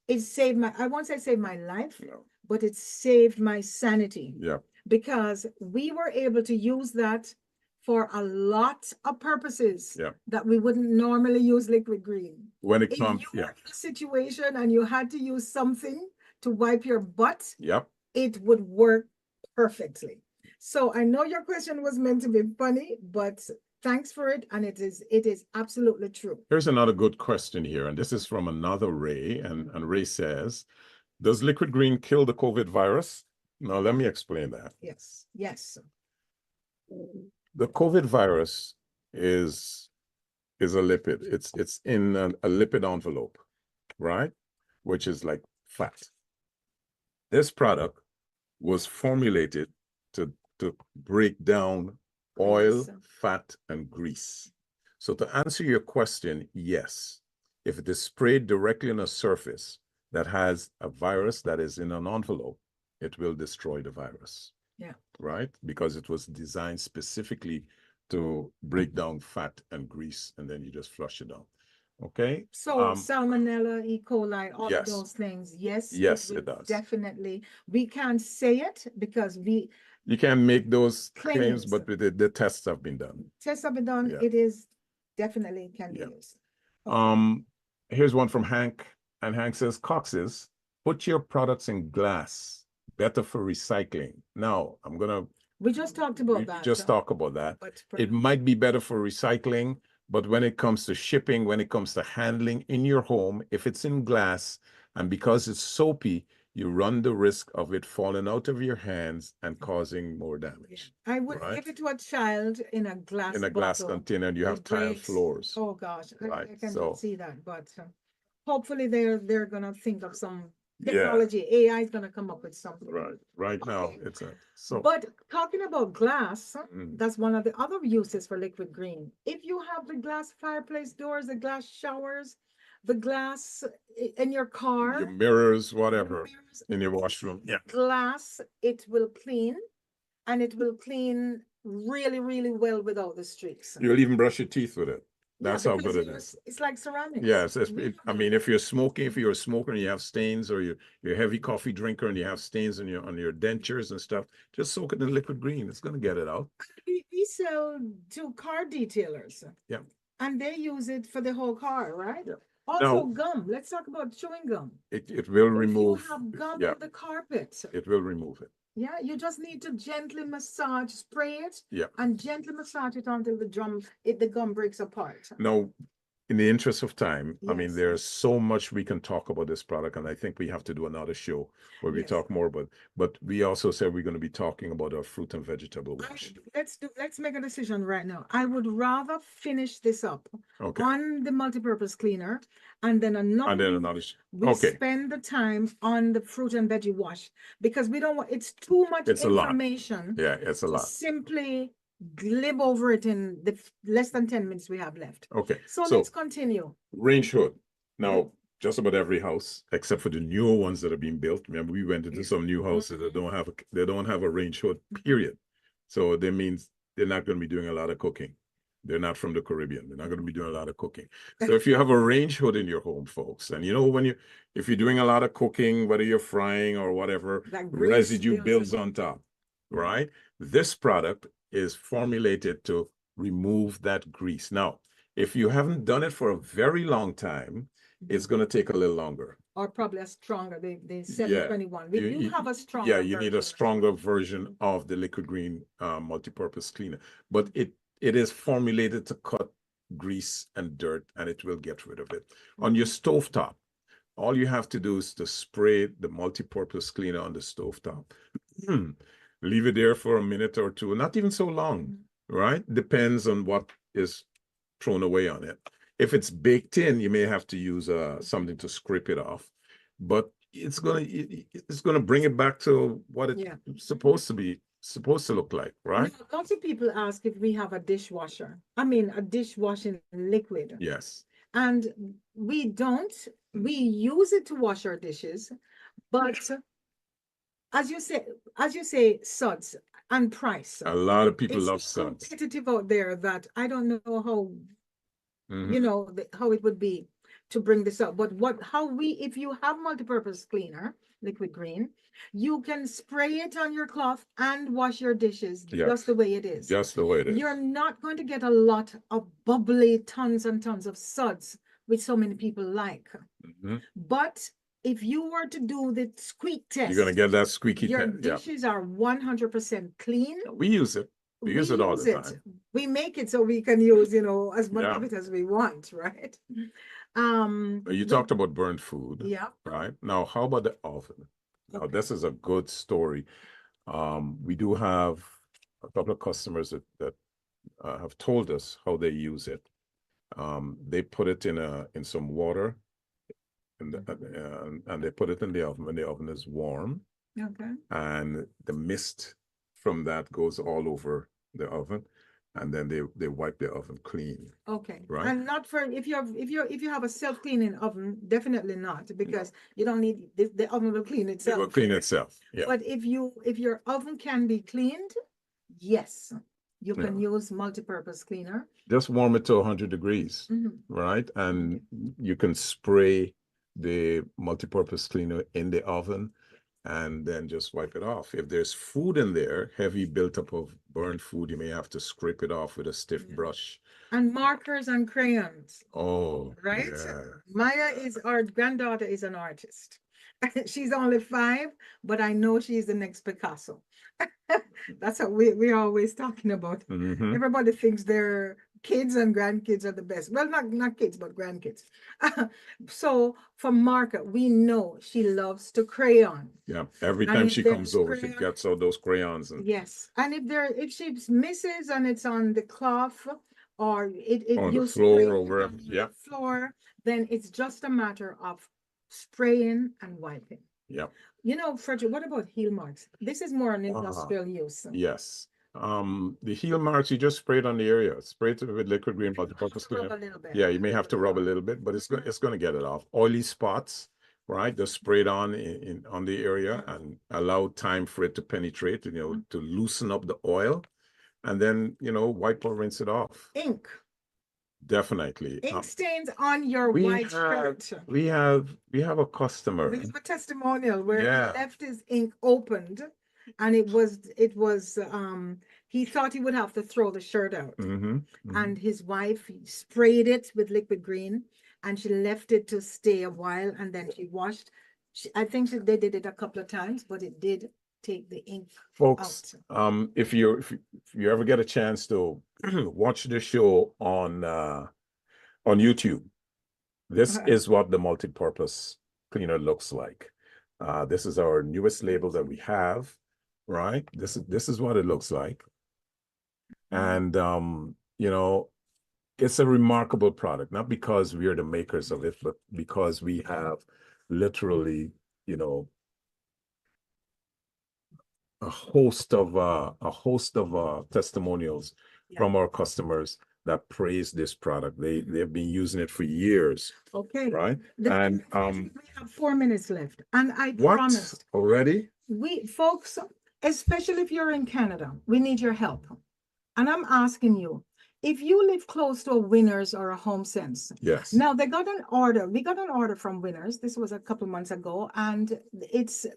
It saved my. I won't say saved my life, but it saved my sanity. Yeah. Because we were able to use that for a lot of purposes that we wouldn't normally use liquid green. When it comes, if you were in a situation and you had to use something to wipe your butt, it would work perfectly. So I know your question was meant to be funny, but thanks for it, and it is absolutely true. Here's another good question here, and this is from another Ray, and Ray says, does liquid green kill the COVID virus? Now, let me explain that. Yes. The COVID virus is a lipid. It's in a lipid envelope, right? Which is like fat. This product was formulated to break down oil, fat, and grease. So to answer your question, yes. If it is sprayed directly on a surface that has a virus that is in an envelope, it will destroy the virus. Yeah. Right? Because it was designed specifically to break down fat and grease, and then you just flush it down. Okay? So Salmonella, E. coli, all of those things, yes, it does. Definitely. We can't say it because you can't make those claims, but the tests have been done. Tests have been done. Yeah. It is definitely can be used. Okay. Here's one from Hank, and Hank says, Cox's, put your products in glass. Better for recycling. Now, we just talked about that. Just talk about that. It might be better for recycling, but when it comes to shipping, when it comes to handling in your home, if it's in glass, and because it's soapy, you run the risk of it falling out of your hands and causing more damage. I would give it to a child in a glass glass container, and you have tile floors. Oh gosh, I cannot see that, but hopefully they're gonna think of some technology. AI is gonna come up with something. Right now it's so. But talking about glass, that's one of the other uses for liquid green. If you have the glass fireplace doors, the glass showers, the glass in your car, your mirrors, whatever, in your washroom, glass, it will clean, and it will clean really, really well without the streaks. You'll even brush your teeth with it. That's how good it is. It's like ceramics. Yes. I mean, if you're a smoker and you have stains, or you're a heavy coffee drinker and you have stains on your dentures and stuff, just soak it in liquid green. It's going to get it out. We sell to car detailers. Yeah. And they use it for the whole car, right? Yeah. Also, now, gum. Let's talk about chewing gum. It will remove. If you have gum on the carpet, it will remove it. Yeah, you just need to gently massage, spray it, and gently massage it until the gum breaks apart. Now, in the interest of time, I mean, Yes. there's so much we can talk about this product, and I think we have to do another show where we Yes. talk more about. But we also said we're going to be talking about our fruit and vegetable I- wash. let's make a decision right now. I would rather finish this up Okay, on the multi-purpose cleaner, and then and another then week another. we Okay, spend the time on the fruit and veggie wash, because we don't want, it's too much it's a lot. information Yeah, it's a to lot. simply glib over it in the less than 10 minutes we have left. Okay, So so let's continue. range hood. Now, just about every house, except for the newer ones that are being built. Remember, we went into some new houses that don't have a range hood, period. So that means they're not going to be doing a lot of cooking. They're not from the Caribbean. They're not going to be doing a lot of cooking. So if you have a range hood in your home, folks, and you know, if you're doing a lot of cooking, whether you're frying or whatever, That grease residue builds builds on top, right? This product is formulated to remove that grease. Now, if you haven't done it for a very long time, it's going to take a little longer. Or probably a stronger, the Yeah. 721. We do have a stronger Yeah, you need a version. stronger version of the liquid green multi-purpose cleaner, but it is formulated to cut grease and dirt, and it will get rid of it. On your stovetop, all you have to do is to spray the multi-purpose cleaner on the stovetop. Leave it there for a minute or two, not even so long, right? Depends on what is thrown away on it. If it's baked in, you may have to use something to scrape it off, but it's gonna bring it back to what it's supposed to look like, right? Lots of people ask if we have a dishwasher. I mean, a dishwashing liquid. Yes. And we don't. We use it to wash our dishes, but as you say, suds and price. A lot of people It's love so suds. competitive out there that I don't know how, Mhm. you know, how it would be to bring this up. But if you have multi-purpose cleaner, liquid green, you can spray it on your cloth and wash your dishes just the way it is. Just the way it is. You're not going to get a lot of bubbly tons and tons of suds, which so many people like. Mhm. But if you were to do the squeak test, You're gonna get that squeaky your test. Yeah. dishes are 100% clean. We use it. We use it all the time. We make it so we can use, as much Yeah. of it as we want, right? You talked about burnt food. Yeah. Right. Now, how about the oven? Now, this is a good story. We do have a couple of customers that have told us how they use it. They put it in some water, and they put it in the oven when the oven is warm. Okay. And the mist from that goes all over the oven, and then they wipe the oven clean. Okay. Right. And not for if you have a self-cleaning oven, definitely not, because you don't need the oven will clean itself. It will clean itself. Yeah. But if your oven can be cleaned, yes, you can use multi-purpose cleaner. Just warm it to 100 degrees, right? And you can spray the multi-purpose cleaner in the oven and then just wipe it off. If there's food in there, heavy built up of burnt food, you may have to scrape it off with a stiff brush. And markers and crayons. Oh, right? Yeah. Our granddaughter is an artist. She's only 5, but I know she's the next Picasso. That's what we're always talking about. Everybody thinks their kids and grandkids are the best. Well, not kids, but grandkids. So for Marka, we know she loves to crayon. Yeah. Every time she comes over, she gets out those crayons. Yes. And if she misses and it's on the cloth, or on you the floor spray over, on the floor, then it's just a matter of spraying and wiping. Yeah. Frederick, what about heel marks? This is more an industrial use. Yes. The heel marks, you just spray it on the area. Spray it with liquid green multi-purpose cleaner. Rub a little bit. Yeah, you may have to rub a little bit, but it's going to get it off. Oily spots, right? Just spray it on on the area and allow time for it to penetrate, to loosen up the oil, and then wipe or rinse it off. Ink. Definitely. Ink stains on your white shirt. We have a customer. We have a testimonial where he left his ink opened, and it was he thought he would have to throw the shirt out. And his wife sprayed it with liquid green, and she left it to stay a while, and then she washed. I think they did it a couple of times, but it did take the ink Folks, out. if you ever get a chance to watch the show on on YouTube. This is what the multi-purpose cleaner looks like. This is our newest label that we have, right? This is what it looks like. And you know, it's a remarkable product, not because we are the makers of it, but because we have literally, you know, a host of testimonials from our customers that praise this product. They've been using it for years. Okay. Right. And we have 4 minutes left. And I what promised already? folks, especially if you're in Canada, we need your help. And I'm asking you, if you live close to a Winners or a Home Sense. Yes. Now they got an order. We got an order from Winners. This was a couple months ago, and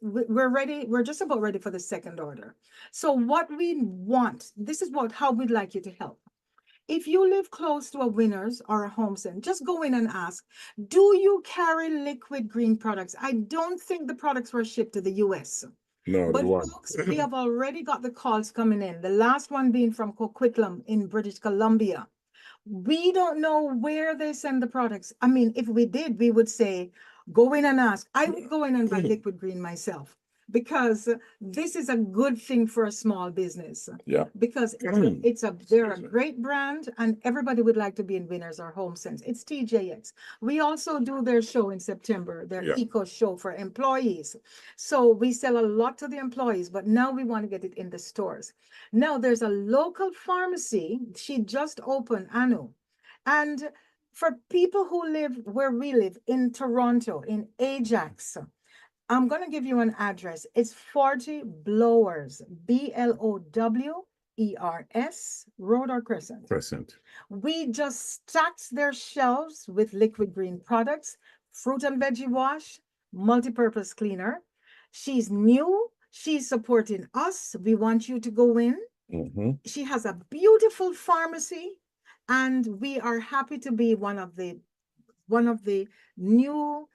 we're ready. We're just about ready for the second order. So what we want, this is how we'd like you to help. If you live close to a Winners or a Home Sense, just go in and ask, do you carry liquid green products? I don't think the products were shipped to the US. No, but folks, we have already got the calls coming in. The last one being from Coquitlam in British Columbia. We don't know where they send the products. I mean, if we did, we would say, go in and ask. I would go in and buy liquid green myself, because this is a good thing for a small business. Yeah. Because they're a great brand, and everybody would like to be in Winners or Home Sense. It's TJX. We also do their show in September, their eco show for employees. So we sell a lot to the employees, but now we want to get it in the stores. Now there's a local pharmacy. She just opened, Anu. And for people who live where we live in Toronto, in Ajax, I'm going to give you an address. It's 40 Blowers, Blowers, Road or Crescent. Crescent. We just stacked their shelves with liquid green products, fruit and veggie wash, multi-purpose cleaner. She's new. She's supporting us. We want you to go in. She has a beautiful pharmacy, and we are happy to be one of the new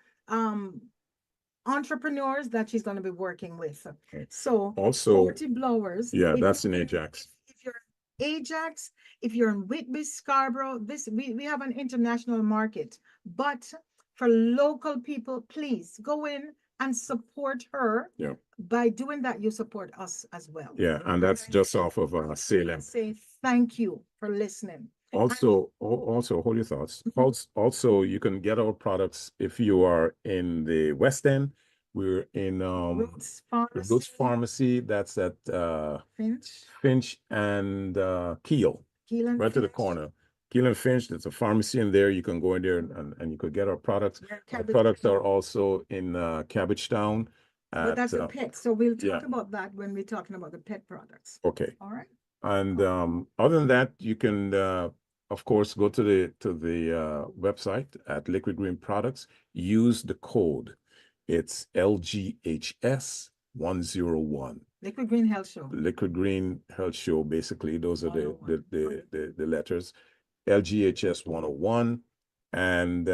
entrepreneurs that she's going to be working with. So also 40 Blowers. Yeah, that's in Ajax. If you're in Ajax, if you're in Whitby, Scarborough, we have an international market. But for local people, please go in and support her. Yeah. By doing that, you support us as well. Yeah, and that's just off of Salem. Say thank you for listening. Also, hold your thoughts. Also, you can get our products if you are in the West End. We're in Roots Pharmacy. That's at Finch and Keel. Right to the corner. Keel and Finch, there's a pharmacy in there. You can go in there and you could get our products. Our products are also in Cabbagetown. But that's a pet. So we'll talk about that when we're talking about the pet products. Okay. All right. And other than that, you can of course go to the website at Liquid Green Products. Use the code. It's LGHS101. Liquid Green Health Show. Liquid Green Health Show. Basically, those are the letters. LGHS101, and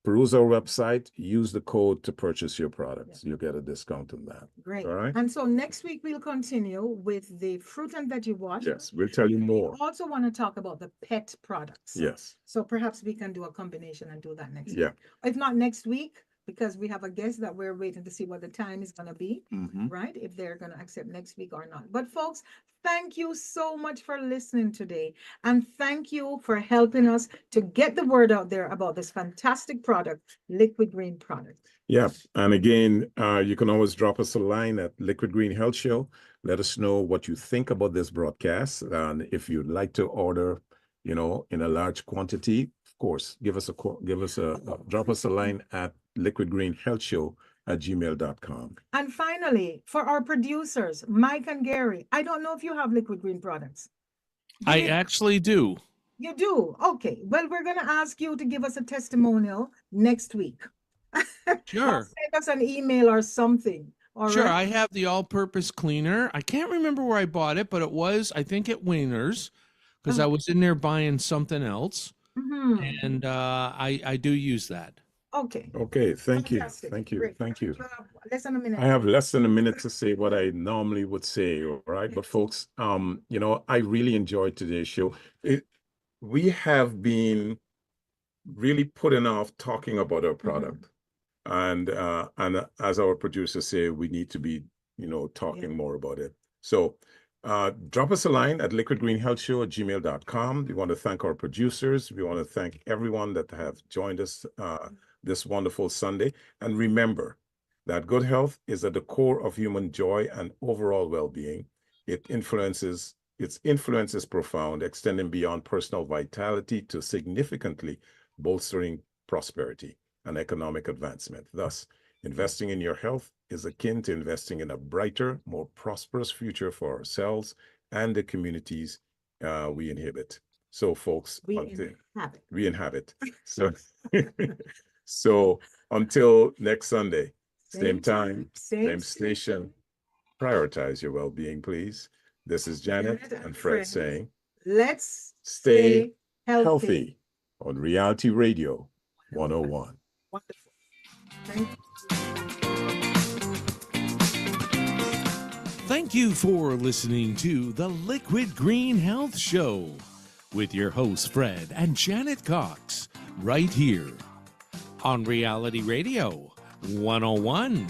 peruse our website. Use the code to purchase your products. You'll get a discount on that. Great. All right. And so next week we'll continue with the fruit and veggie wash. Yes, we'll tell you more. We also want to talk about the pet products. Yes. So perhaps we can do a combination and do that next week. If not next week, because we have a guest that we're waiting to see what the time is going to be, right? If they're going to accept next week or not. But folks, thank you so much for listening today. And thank you for helping us to get the word out there about this fantastic product, Liquid Green product. Yeah. And again, you can always drop us a line at Liquid Green Health Show. Let us know what you think about this broadcast. And if you'd like to order, in a large quantity, of course, drop us a line at liquidgreenhealthshow@gmail.com. And finally, for our producers, Mike and Gary, I don't know if you have Liquid Green products. I actually do. You do? Okay. Well, we're going to ask you to give us a testimonial next week. Sure. Send us an email or something. Sure. Right? I have the all-purpose cleaner. I can't remember where I bought it, but it was, I think, at Winners, because I was in there buying something else. And I do use that. Okay. Okay. Thank Fantastic. you. Thank you. Great. Thank you. Less than a minute. I have less than a minute to say what I normally would say. All right. But folks, I really enjoyed today's show. We have been really putting off talking about our product. And as our producers say, we need to be, talking more about it. So drop us a line at liquidgreenhealthshow@gmail.com. We want to thank our producers. We want to thank everyone that have joined us this wonderful Sunday. And remember that good health is at the core of human joy and overall well-being. Its influence is profound, extending beyond personal vitality to significantly bolstering prosperity and economic advancement. Thus, investing in your health is akin to investing in a brighter, more prosperous future for ourselves and the communities we inhabit. So, folks, we inhabit. So, so until next Sunday, same time, same station. Prioritize your well-being, please. This is Janet and Fred saying, let's stay healthy on Reality Radio 101. Wonderful. Thank you. Thank you for listening to the Liquid Green Health Show with your hosts, Fred and Janet Cox, right here on Reality Radio 101.